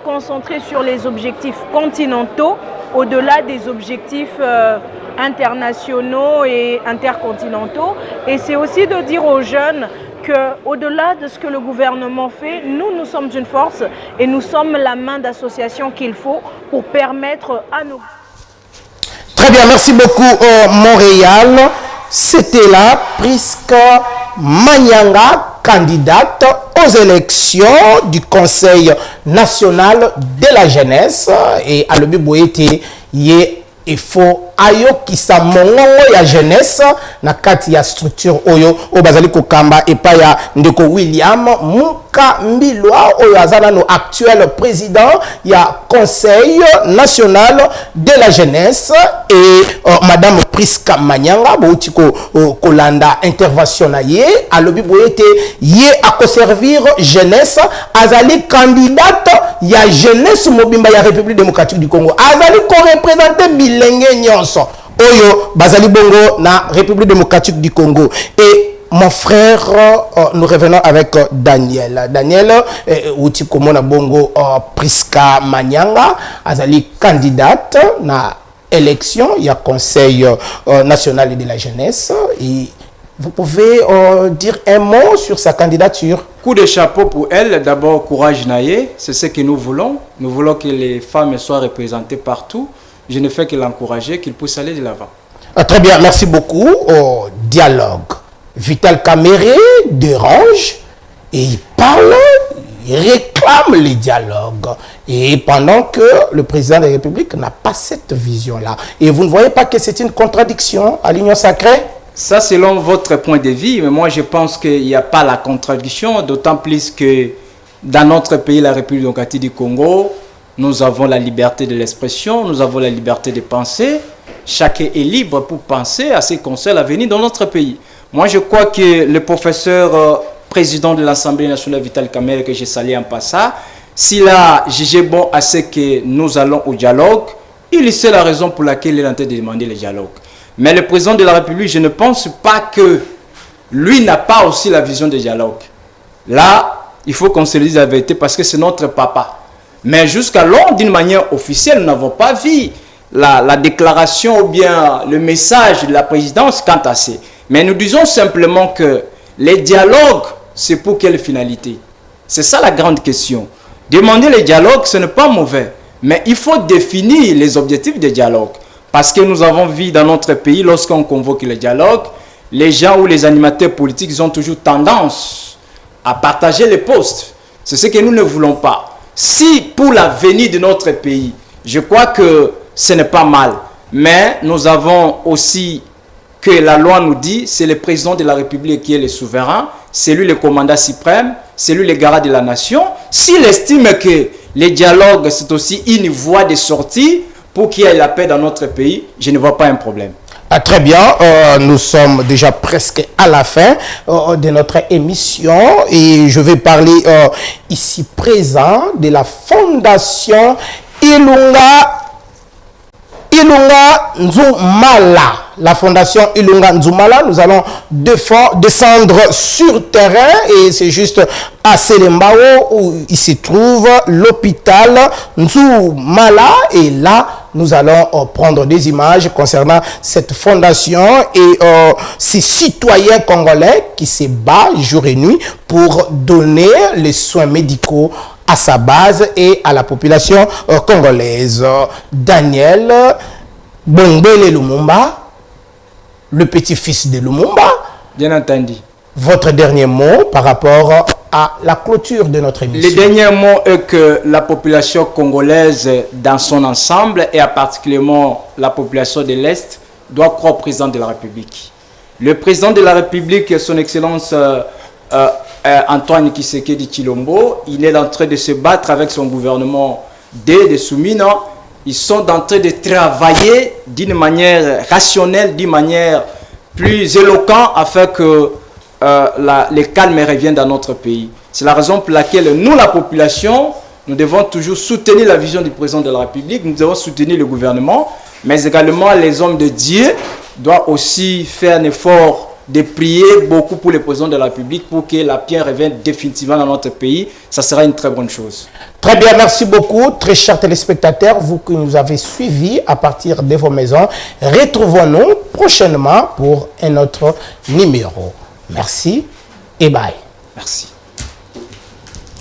Concentrer sur les objectifs continentaux au-delà des objectifs internationaux et intercontinentaux. Et c'est aussi de dire aux jeunes qu'au-delà de ce que le gouvernement fait, nous sommes une force et nous sommes la main d'association qu'il faut pour permettre à nos... Très bien, merci beaucoup Montréal. C'était là Prisca Manyanga, candidate aux élections du Conseil national de la jeunesse. Et à l'Obiboété, il faut ayo kisa mongongo ya jeunesse na kati ya structure oyo o bazali kokamba epa ya ndeko William Muka Mbilwa oyo azana no actuel président ya Conseil national de la jeunesse et madame Prisca Manyanga bouti kolanda intervention na ye alobi boyete ye a servir jeunesse azali candidate ya jeunesse mobimba ya République démocratique du Congo azali ko représenter bilenge nyonso Oyo, Bazali Bongo, na République démocratique du Congo. Et mon frère, nous revenons avec Daniel. Daniel, outi komona Bongo, Prisca Manyanga, azali candidate na élection, il y a Conseil national de la jeunesse. Et vous pouvez dire un mot sur sa candidature? Coup de chapeau pour elle. D'abord, courage Naye, c'est ce que nous voulons. Nous voulons que les femmes soient représentées partout. Je ne fais que l'encourager, qu'il puisse aller de l'avant. Très bien, merci beaucoup. Au dialogue. Vital Kamere dérange et il parle, il réclame les dialogues. Et pendant que le président de la République n'a pas cette vision-là. Et vous ne voyez pas que c'est une contradiction à l'Union sacrée? Ça, selon votre point de vue, mais moi je pense qu'il n'y a pas la contradiction, d'autant plus que dans notre pays, la République démocratique du Congo, nous avons la liberté de l'expression, nous avons la liberté de penser. Chacun est libre pour penser à ce qui concerne l'avenir dans notre pays. Moi, je crois que le professeur président de l'Assemblée nationale, Vital Kamere, que j'ai salué en passant, s'il a jugé bon à ce que nous allons au dialogue, il sait la raison pour laquelle il est en train de demander le dialogue. Mais le président de la République, je ne pense pas que lui n'a pas aussi la vision du dialogue. Là, il faut qu'on se dise la vérité parce que c'est notre papa. Mais jusqu'alors, d'une manière officielle, nous n'avons pas vu la déclaration ou bien le message de la présidence quant à ça. Mais nous disons simplement que les dialogues, c'est pour quelle finalité? C'est ça la grande question. Demander les dialogues, ce n'est pas mauvais. Mais il faut définir les objectifs des dialogues. Parce que nous avons vu dans notre pays, lorsqu'on convoque le dialogue, les gens ou les animateurs politiques ils ont toujours tendance à partager les postes. C'est ce que nous ne voulons pas. Si pour l'avenir de notre pays, je crois que ce n'est pas mal. Mais nous avons aussi que la loi nous dit, c'est le président de la République qui est le souverain, c'est lui le commandant suprême, c'est lui le garant de la nation. S'il estime que les dialogues, c'est aussi une voie de sortie pour qu'il y ait la paix dans notre pays, je ne vois pas un problème. Très bien, nous sommes déjà presque à la fin de notre émission et je vais parler ici présent de la fondation Ilunga Nzumala. La fondation Ilunga Nzumala, nous allons descendre sur terrain et c'est juste à Selembao où il se trouve l'hôpital Nzumala et là nous allons prendre des images concernant cette fondation et ces citoyens congolais qui se battent jour et nuit pour donner les soins médicaux à sa base et à la population congolaise. Daniel Bongbele Lumumba, le petit-fils de Lumumba. Bien entendu. Votre dernier mot par rapport à la clôture de notre émission. Le dernier mot est que la population congolaise dans son ensemble et particulièrement la population de l'Est doit croire au président de la République. Le président de la République, son Excellence Antoine Tshisekedi Tshilombo, il est en train de se battre avec son gouvernement de Soumina. Ils sont en train de travailler d'une manière rationnelle, d'une manière plus éloquente afin que les calmes reviennent dans notre pays. C'est la raison pour laquelle nous, la population, nous devons toujours soutenir la vision du président de la République, nous devons soutenir le gouvernement, mais également les hommes de Dieu doivent aussi faire un effort de prier beaucoup pour le président de la République pour que la paix revienne définitivement dans notre pays. Ça sera une très bonne chose. Très bien, merci beaucoup, très chers téléspectateurs, vous qui nous avez suivis à partir de vos maisons. Retrouvons-nous prochainement pour un autre numéro. Merci et bye. Merci.